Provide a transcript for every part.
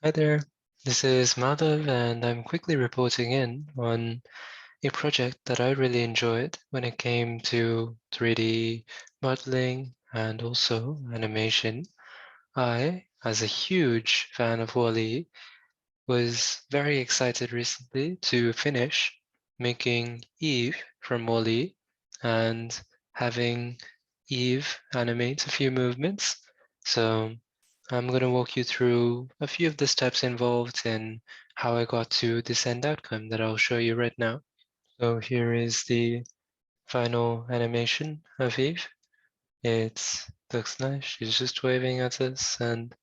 Hi there, this is Madhav, and I'm quickly reporting in on a project that I really enjoyed when it came to 3D modeling and also animation. I, as a huge fan of Wall-E, was very excited recently to finish making Eve from Wall-E and having Eve animate a few movements. So I'm going to walk you through a few of the steps involved in how I got to this end outcome that I'll show you right now. So here is the final animation of Eve. It looks nice. She's just waving at us, and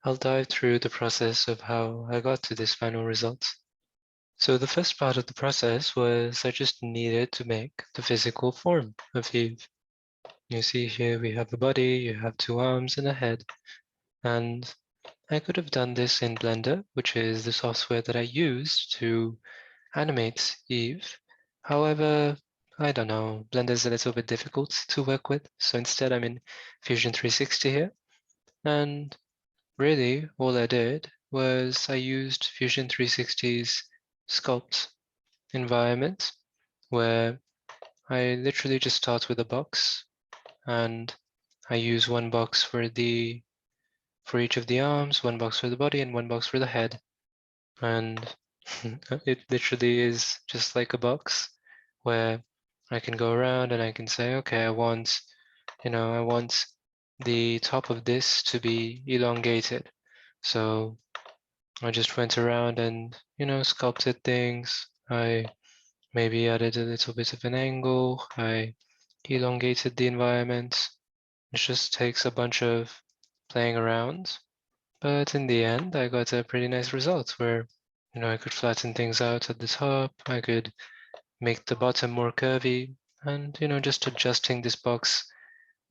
I'll dive through the process of how I got to this final result. So the first part of the process was I just needed to make the physical form of Eve. You see here we have a body, you have two arms and a head, and I could have done this in Blender, which is the software that I use to animate Eve. However, I don't know, Blender is a little bit difficult to work with, so instead I'm in Fusion 360 here, and really all I did was I used Fusion 360's sculpt environment, where I literally just start with a box and I use one box for each of the arms, one box for the body, and one box for the head. And it literally is just like a box where I can go around and I can say, okay, I want the top of this to be elongated. So I just went around and, sculpted things. I maybe added a little bit of an angle. I elongated the environment. It just takes a bunch of playing around. But in the end, I got a pretty nice result where, I could flatten things out at the top. I could make the bottom more curvy and, just adjusting this box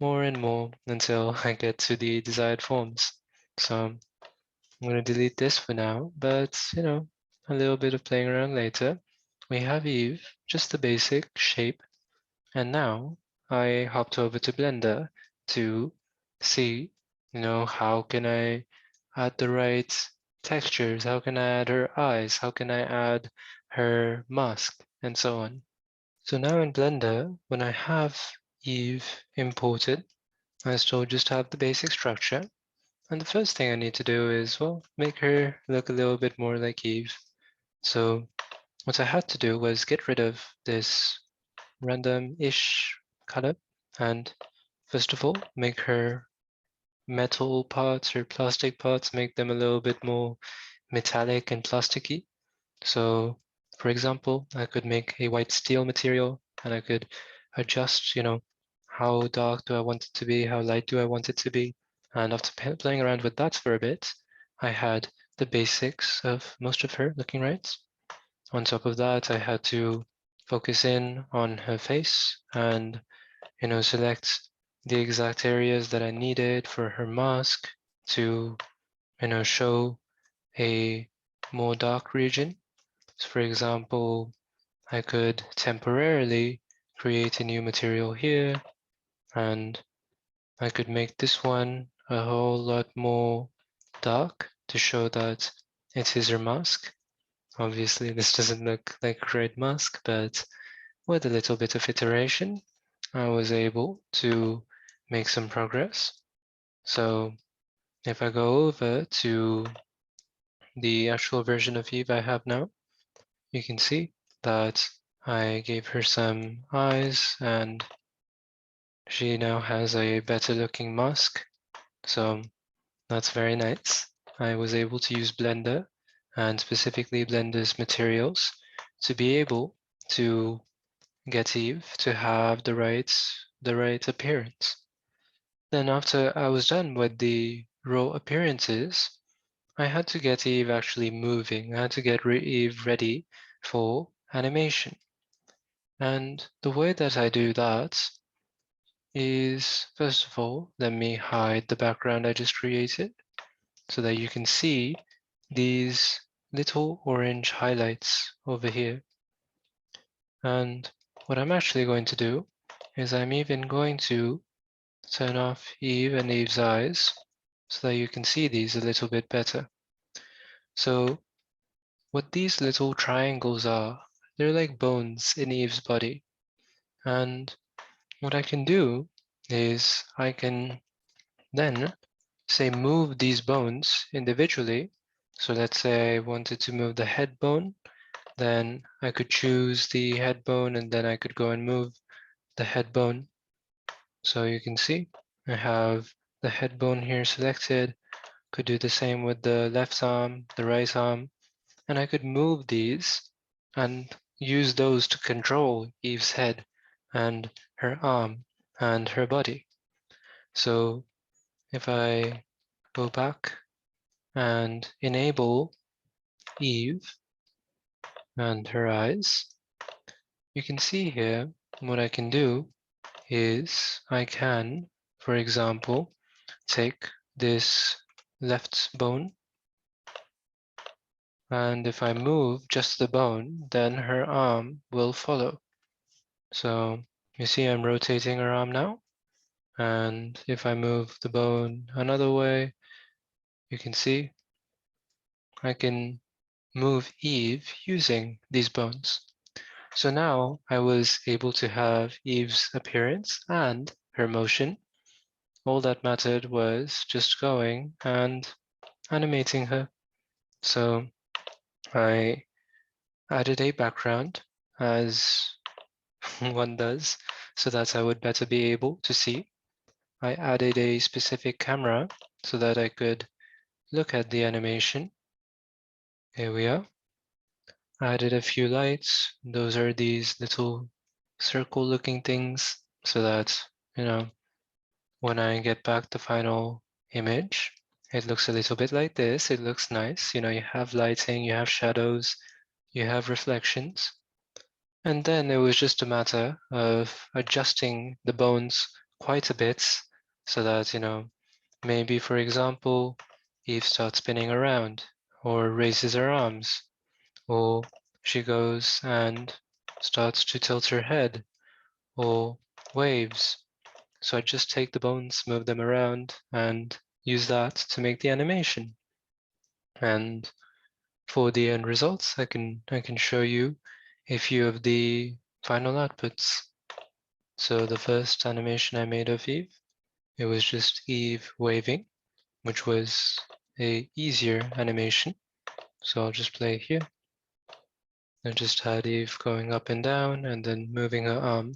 more and more until I get to the desired forms. So I'm going to delete this for now, but, a little bit of playing around later. We have Eve, just the basic shape. And now I hopped over to Blender to see, how can I add the right textures? How can I add her eyes? How can I add her mask? And so on. So now in Blender, when I have Eve imported, I still just have the basic structure. And the first thing I need to do is, well, make her look a little bit more like Eve. So what I had to do was get rid of this random-ish color and first of all make her metal parts or plastic parts, make them a little bit more metallic and plasticky. So for example, I could make a white steel material and I could adjust, how dark do I want it to be, how light do I want it to be. And after playing around with that for a bit, I had the basics of most of her looking right. On top of that, I had to focus in on her face and, select the exact areas that I needed for her mask to, show a more dark region. So for example, I could temporarily create a new material here, and I could make this one a whole lot more dark to show that it is her mask. Obviously, this doesn't look like a great mask, but with a little bit of iteration, I was able to make some progress. So if I go over to the actual version of Eve I have now, you can see that I gave her some eyes and she now has a better looking mask. So that's very nice. I was able to use Blender and specifically Blender's materials to be able to get Eve to have the right appearance. Then after I was done with the raw appearances, I had to get Eve actually moving. I had to get Eve ready for animation. And the way that I do that is, first of all, let me hide the background I just created so that you can see these little orange highlights over here. And what I'm actually going to do is I'm even going to turn off Eve and Eve's eyes so that you can see these a little bit better. So what these little triangles are, they're like bones in Eve's body. And what I can do is I can then say move these bones individually. So let's say I wanted to move the head bone, then I could choose the head bone and then I could go and move the head bone. So you can see I have the head bone here selected. Could do the same with the left arm, the right arm, and I could move these and use those to control Eve's head and her arm and her body. So if I go back and enable Eve and her eyes, you can see here what I can do is I can, for example, take this left bone, and if I move just the bone, then her arm will follow. So you see I'm rotating her arm now, and if I move the bone another way, you can see I can move Eve using these bones. So now I was able to have Eve's appearance and her motion. All that mattered was just going and animating her. So I added a background as one does, so that I would better be able to see. I added a specific camera so that I could look at the animation. Here we are. I added a few lights. Those are these little circle looking things so that, you know, when I get back the final image, it looks a little bit like this. It looks nice. You know, you have lighting, you have shadows, you have reflections. And then it was just a matter of adjusting the bones quite a bit so that, you know, maybe, for example, Eve starts spinning around or raises her arms, or she goes and starts to tilt her head or waves. So I just take the bones, move them around, and use that to make the animation. And for the end results, I can show you a few of the final outputs. So the first animation I made of Eve, it was just Eve waving, which was a easier animation. So I'll just play here. I just had Eve going up and down and then moving her arm,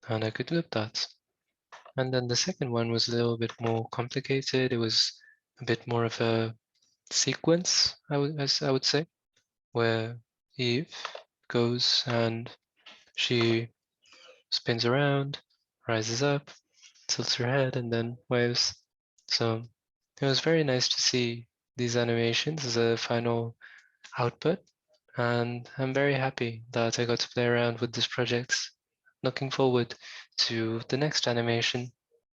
and I could loop that. And then the second one was a little bit more complicated. It was a bit more of a sequence, as I would say, where Eve goes and she spins around, rises up, tilts her head, and then waves. So it was very nice to see these animations as a final output, and I'm very happy that I got to play around with this project. Looking forward to the next animation.